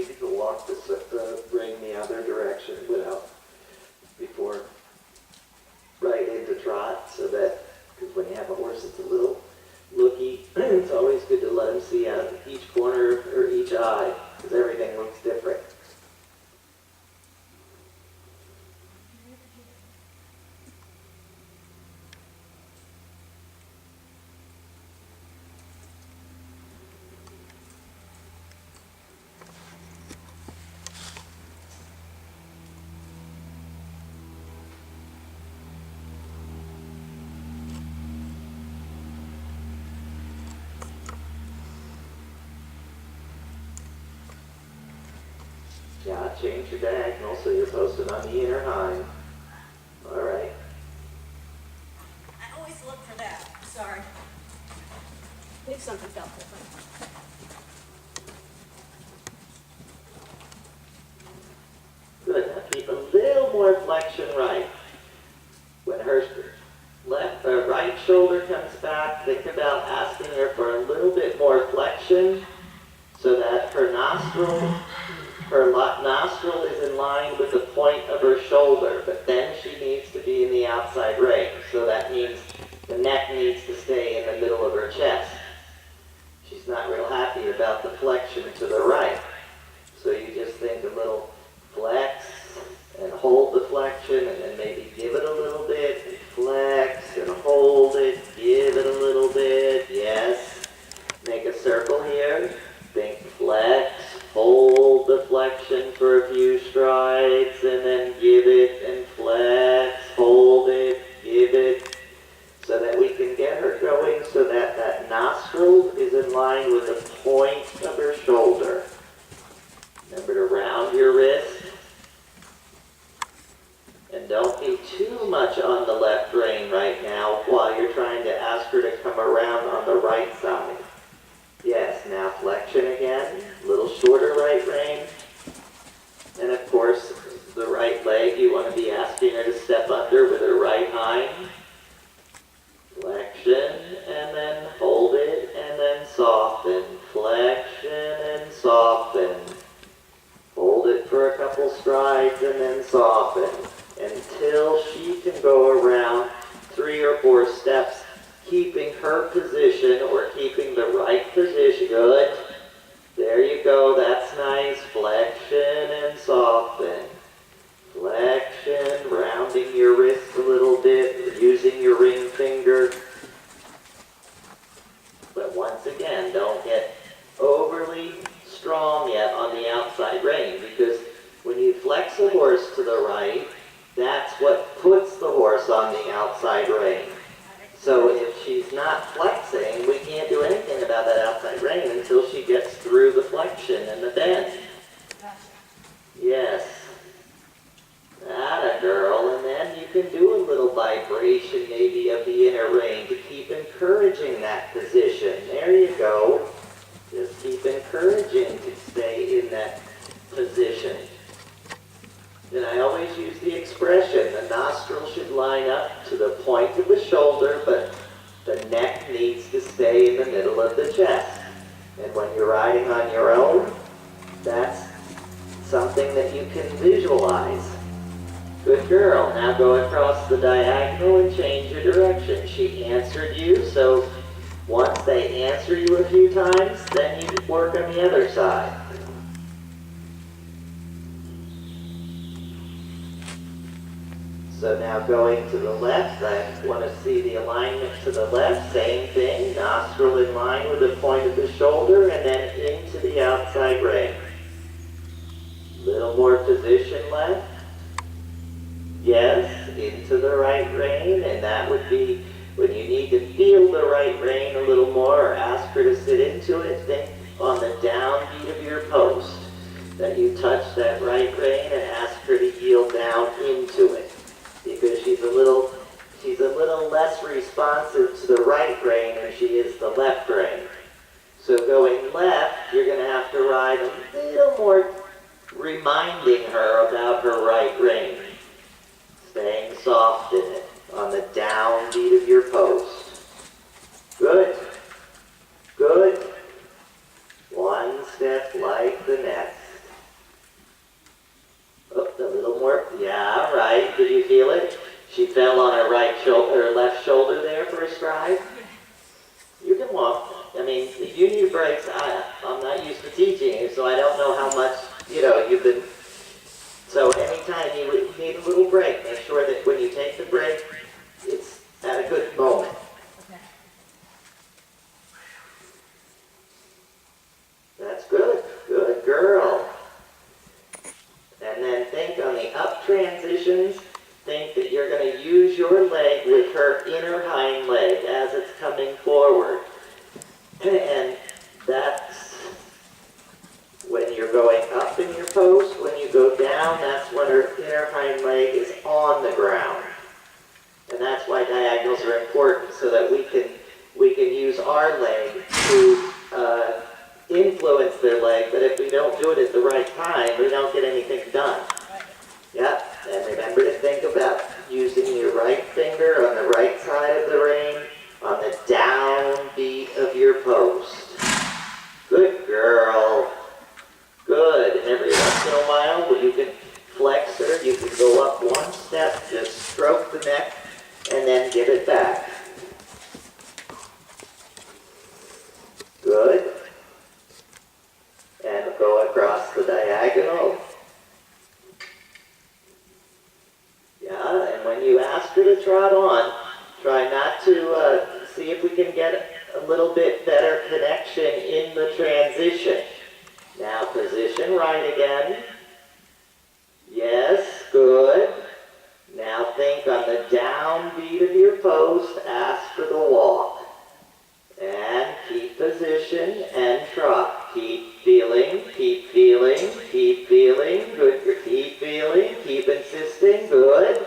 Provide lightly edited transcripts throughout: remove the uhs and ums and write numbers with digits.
she can walk the ring the other direction before right into trot, so that, because when you have a horse that's a little looky, it's always good to let him see out of each corner or each eye, because everything looks different. Yeah, change your diagonal so you're posted on the inner hind. All right. I always look for that. Sorry. Maybe something felt different. Good. Now keep a little more flexion right. When her right shoulder comes back, think about asking her for a little bit more flexion so that her nostril is in line with the point of her shoulder, but then she needs to be in the outside range. So that means the neck needs to stay in the middle of her chest. She's not real happy about the flexion to the right. So you just think a little flex and hold the flexion, and then maybe give it a little bit, and flex and hold it, give it a little bit, yes. Make a circle here, think flex, hold the flexion for a few strides, and then give it and flex, hold it, give it, so that we can get her going so that that nostril is in line with the point of her shoulder. Remember to round your wrist. And don't be too much on the left rein right now while you're trying to ask her to come around on the right side. Yes, now flexion again, a little shorter right rein. And of course, the right leg, you want to be asking her to step under with her right hind. Flexion, and then hold it, and then soften. Flexion and soften. Hold it for a couple strides, and then soften. Until she can go around 3 or 4 steps, keeping her position or keeping the right position. Good. There you go. That's nice. Flexion and soften. Flexion, rounding your wrist a little bit, using your ring finger. But once again, don't get overly strong yet on the outside rein, because when you flex a horse to the right, that's what puts the horse on the outside rein. So if she's not flexing, we can't do anything about that outside rein until she gets through the flexion and the bend. Yes. Atta girl. And then you can do a little vibration maybe of the inner rein to keep encouraging that position. There you go. Just keep encouraging to stay in that position. And I always use the expression, the nostril should line up to the point of the shoulder, but the neck needs to stay in the middle of the chest. And when you're riding on your own, that's something that you can visualize. Good girl. Now go across the diagonal and change your direction. She answered you, so once they answer you a few times, then you work on the other side. So now going to the left, I want to see the alignment to the left. Same thing, nostril in line with the point of the shoulder, and then into the outside rein. Little more position left. Yes, into the right rein, and that would be when you need to feel the right rein a little more, or ask her to sit into it. Think on the downbeat of your post that you touch that right rein and ask her to yield down into it, because she's a little less responsive to the right rein than she is the left rein. So going left, you're going to have to ride a little more, reminding her about her right rein. Staying soft in it, on the downbeat of your post. Good. Good. One step like the next. Did you feel it? She fell on her right shoulder, her left shoulder there for a stride. You can walk. I mean, if you need breaks, I'm not used to teaching you, so I don't know how much, you've been. So anytime you need a little break, make sure that when you take the break, it's at a good moment. Okay. That's good. Good girl. And then think on the up transitions, think that you're going to use your leg with her inner hind leg as it's coming forward. And that's when you're going up in your post. When you go down, that's when her inner hind leg is on the ground. And that's why diagonals are important, so that we can use our leg to influence their leg, but if we don't do it at the right time, we don't get anything done. Yep, and remember to think about using your right finger on the right side of the rein on the downbeat of your post. Good girl. Good. And every once in a while, when you can flex her, you can go up one step, just stroke the neck, and then give it back. Good. And go across the diagonal. Yeah, and when you ask her to trot on, try not to see if we can get a little bit better connection in the transition. Now position right again. Yes, good. Now think on the downbeat of your post, ask for the walk. And keep position and trot. Keep feeling, keep feeling, keep feeling, good, keep feeling, keep insisting, good.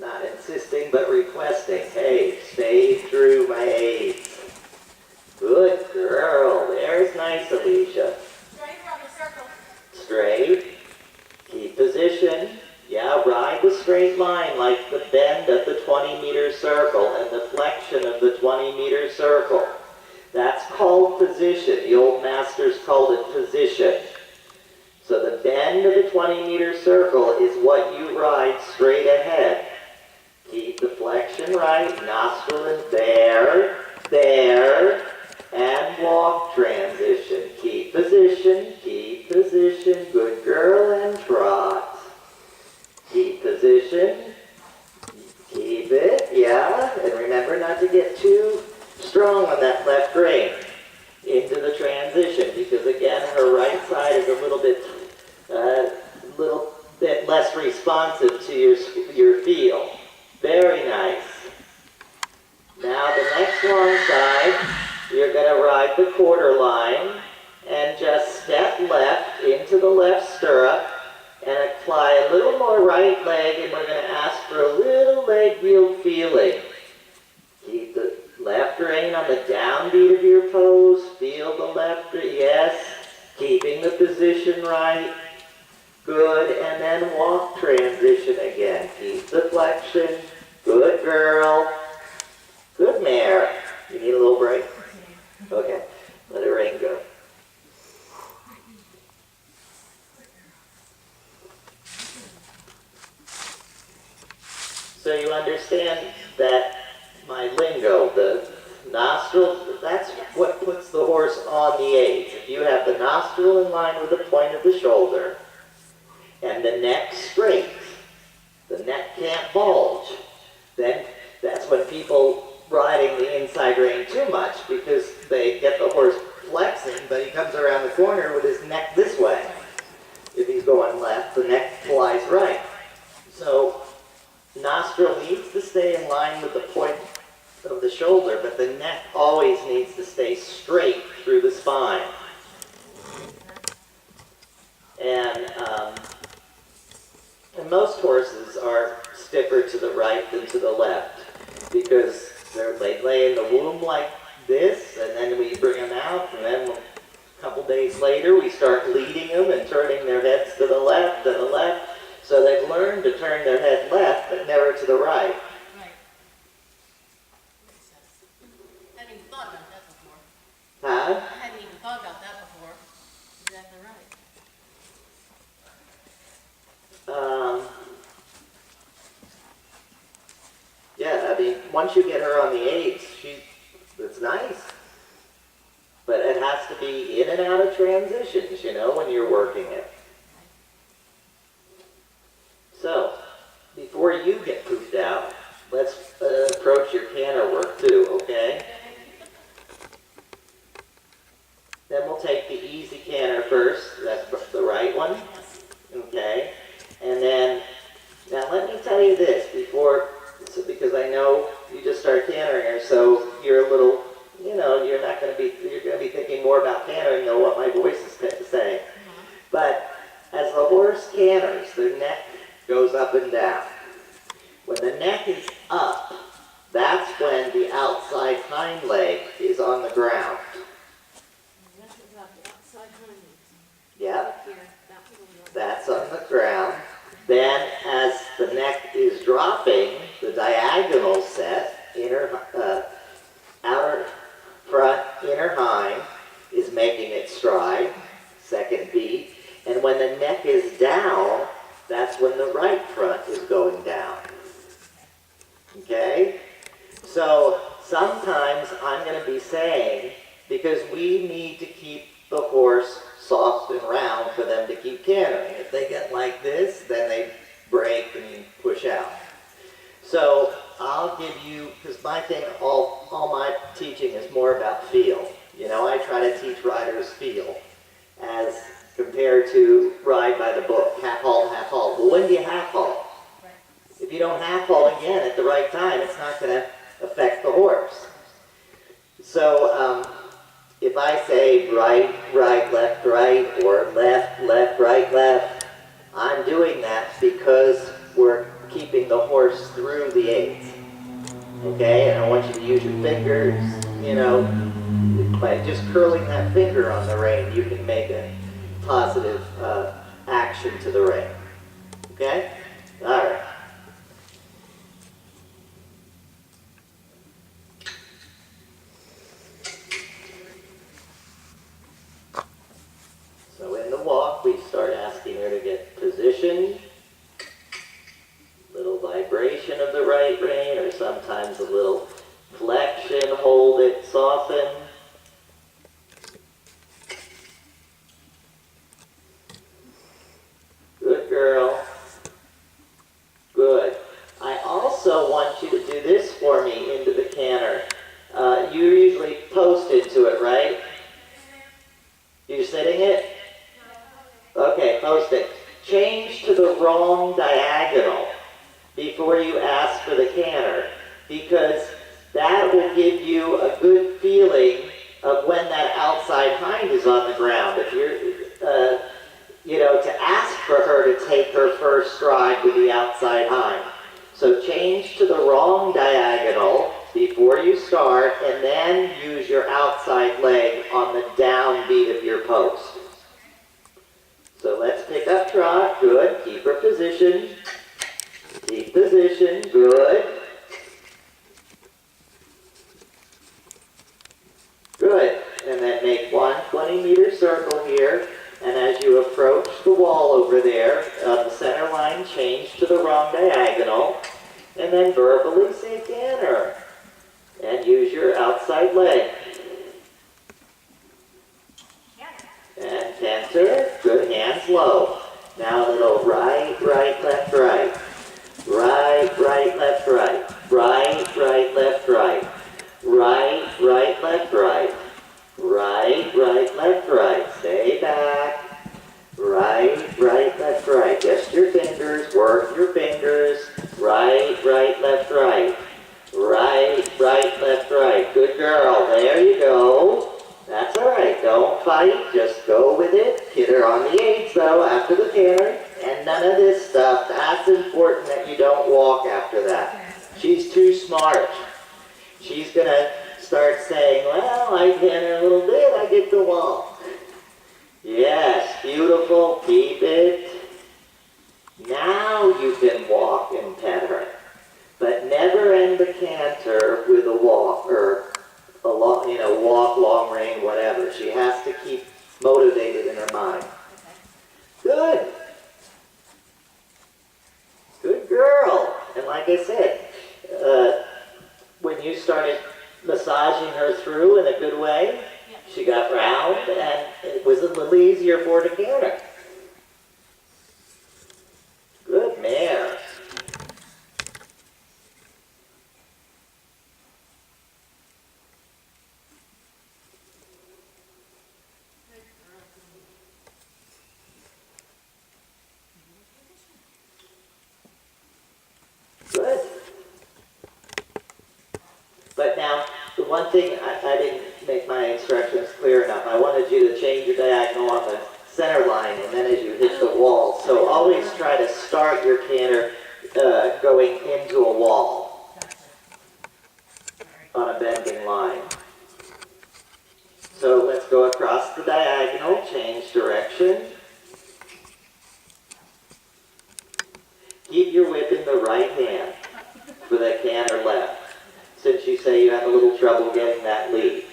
Not insisting, but requesting. Hey, stay through my aids. Good girl. There's nice, Alicia. Straight around the circle. Straight. Keep position. Yeah, ride the straight line like the bend of the 20-meter circle and the flexion of the 20-meter circle. That's called position. The old masters called it position. So the bend of the 20-meter circle is what you ride straight ahead. Keep the flexion right, nostril in there, and walk transition. Keep position, good girl, and trot. Keep position, keep it, yeah, and remember not to get too strong on that left rein into the transition, because again, her right side is a little bit less responsive to your feel. Very nice. Now the next long side, you're going to ride the quarter line and just step left into the left stirrup and apply a little more right leg, and we're going to ask for a little leg wheel feeling. Keep the left rein on the downbeat of your pose. Feel the left, yes. Keeping the position right. Good, and then walk transition again. Keep the flexion. Good girl. Good mare. You need a little break? Okay, let her rein go. So you understand that my lingo, the nostril, that's what puts the horse on the aids. If you have the nostril in line with the point of the shoulder and the neck straight, the neck can't bulge, then that's when people riding the inside rein too much, because they get the horse flexing, but he comes around the corner with his neck this way. If he's going left, the neck flies right. So nostril needs to stay in line with the point of the shoulder, but the neck always needs to stay straight through the spine. And most horses are stiffer to the right than to the left, because they lay in the womb like this, and then we bring them out, and then a couple days later we start leading them and turning their heads to the left, so they've learned to turn their head left, but never to the right. Right. Makes sense. I hadn't even thought about that before. Huh? I hadn't even thought about that before. Exactly right. once you get her on the aids, it's nice. But it has to be in and out of transitions, you know, when you're working it. So, before you get pooped out, let's approach your canter work too, okay? Then we'll take the easy canter first. That's the right one. Okay? And then, now let me tell you this because I know you just started cantering her, so you're a little, you know, you're going to be thinking more about cantering than what my voice is saying. But as the horse canters, the neck goes up and down. When the neck is up, that's when the outside hind leg is on the ground. Yep, that's on the ground. Then as the neck is dropping, the diagonal set, outer front, inner hind, is making its stride, second beat. And when the neck is down, that's when the right front is going down. Okay? So sometimes I'm going to be saying, because we need to keep the horse soft and round for them to keep cantering. If they get like this, then they break and push out. So I'll give you, because my thing, all my teaching is more about feel. You know, I try to teach riders feel as compared to ride by the book, half halt, half halt. Well, when do you half halt? If you don't half halt again at the right time, it's not going to affect the horse. So if I say right, right, left, right, or left, left, right, left, I'm doing that because we're keeping the horse through the aids. Okay, and I want you to use your fingers, you know, by just curling that finger on the rein, you can make a positive action to the rein. Okay? All right. So in the walk, we start asking her to get positioned, little vibration of the right rein, or sometimes a little flexion, hold it, soften. Good girl. Good. I also want you to do this for me into the canter. You usually post into it, right? You're sitting it? Okay, post it. Change to the wrong diagonal before you ask for the canter, because that will give you a good feeling of when that outside hind is on the ground. If you're, you know, to ask for her to take her first stride with the outside hind. So change to the wrong diagonal before you start, and then use your outside leg on the downbeat of your post. So let's pick up trot. Good. Keep her position. Keep position. Good. Good. And then make one 20-meter circle here. And as you approach the wall over there, the center line, change to the wrong diagonal. And then verbally say canter. And use your outside leg. And canter. Good, hands low. Now a little right, right, left, right. Right, right, left, right. Right, right, left, right. Right, right, left, right. Right, right, left, right. Stay back. Right, right, left, right. Just your fingers. Work your fingers. Right, right, left, right. Right, right, left, right. Good girl. There you go. That's all right. Don't fight. Just go with it. Get her on the aids, though, after the canter. And none of this stuff. That's important that you don't walk after that. She's too smart. She's going to start saying, well, I canter a little bit. I get to walk. Yes, beautiful. Keep it. Now you can walk and pet her. But never end the canter with a walk or a long, you know, walk, long rein, whatever. She has to keep motivated in her mind. Good. Good girl. And like I said, you started massaging her through in a good way, Yeah. she got round and it was a little easier for her to canter. Good mare. Good. But now, the one thing I didn't make my instructions clear enough. I wanted you to change your diagonal on the center line and then as you hit the wall. So always try to start your canter going into a wall on a bending line. So let's go across the diagonal, change direction. Keep your whip in the right hand for the canter left, since you say you have a little trouble getting that lead.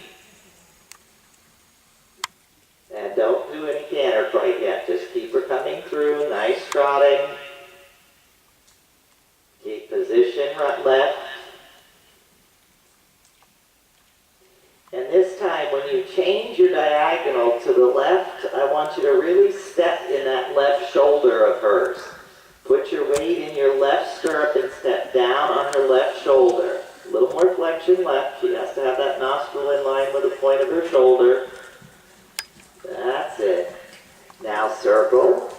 And don't do any canter quite yet, just keep her coming through, nice trotting. Keep position right, left. And this time when you change your diagonal to the left, I want you to really step in that left shoulder of hers. Put your weight in your left stirrup and step down on her left shoulder. A little more flexion left. She has to have that nostril in line with the point of her shoulder. That's it. Now circle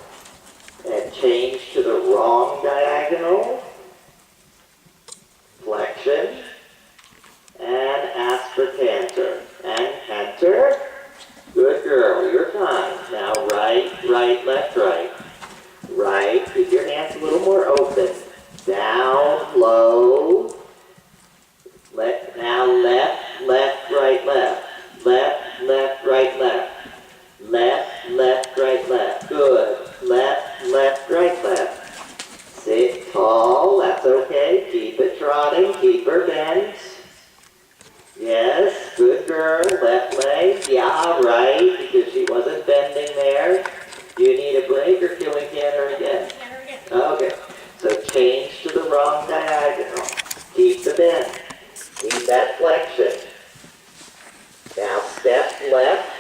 and change to the wrong diagonal. Flexion. And ask for canter. And canter. Good girl, you're fine. Now right, right, left, right. Right, keep your hands a little more open. Down, low. Now left, left, right, left. Left, left, right, left. Left, left, right, left. Good. Left, left, right, left. Sit tall, that's okay. Keep it trotting, keep her bent. Yes, good girl. Left leg. Yeah, right, because she wasn't bending there. Do you need a break or can we canter again? Canter again. Okay, so change to the wrong diagonal. Keep the bend. Keep that flexion. Now step left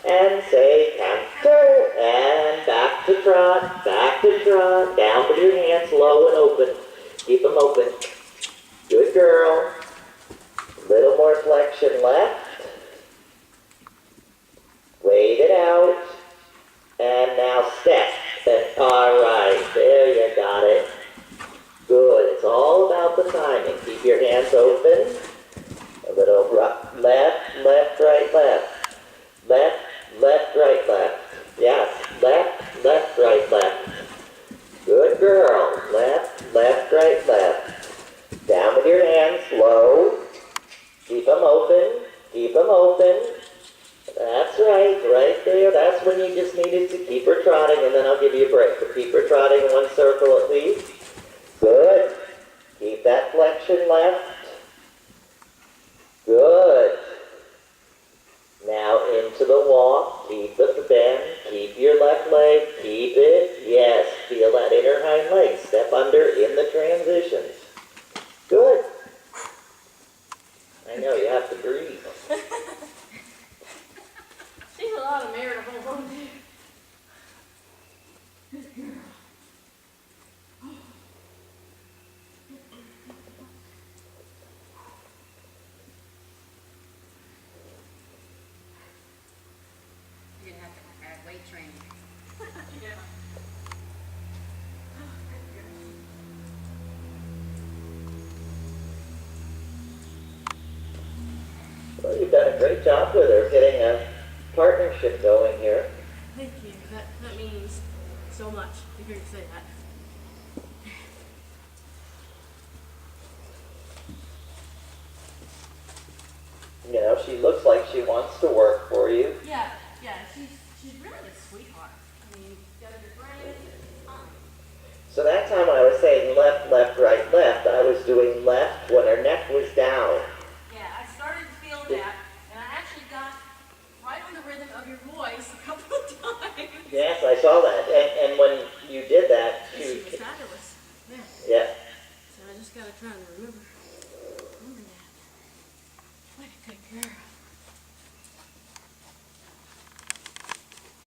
and say canter and back to trot, down with your hands low and open. Keep them open. Good girl. Little more flexion left. Wait it out. And now step. All right, there you got it. Good, it's all about the timing. Keep your hands open. A little left, left, right, left. Left, left, right, left. Yes, left, left, right, left. Good girl. Left, left, right, left. Down with your hands, low. Keep them open, keep them open. That's right, right there. That's when you just needed to keep her trotting, and then I'll give you a break. But keep her trotting in one circle at least. Good. Keep that flexion left. Good. Now into the walk. Keep the bend. Keep your left leg. Keep it. Yes. Feel that inner hind leg. Step under in the transitions. Good. I know, you have to breathe. She's a lot of mare to hold on to. Good girl. You didn't have to add weight training. Yeah. Well, you've done a great job with her, getting a partnership going here. Thank you. That means so much to hear you say that. You know, she looks like she wants to work for you. Yeah, she's really a sweetheart. I mean, got a good brain. So that time I was saying left, left, right, left, I was doing left when her neck was down. Yeah, I started to feel that, and I actually got right on the rhythm of your voice a couple of times. Yes, I saw that. And when you did that, She was fabulous. Yeah. yeah. So I just gotta try and remember that. Good girl.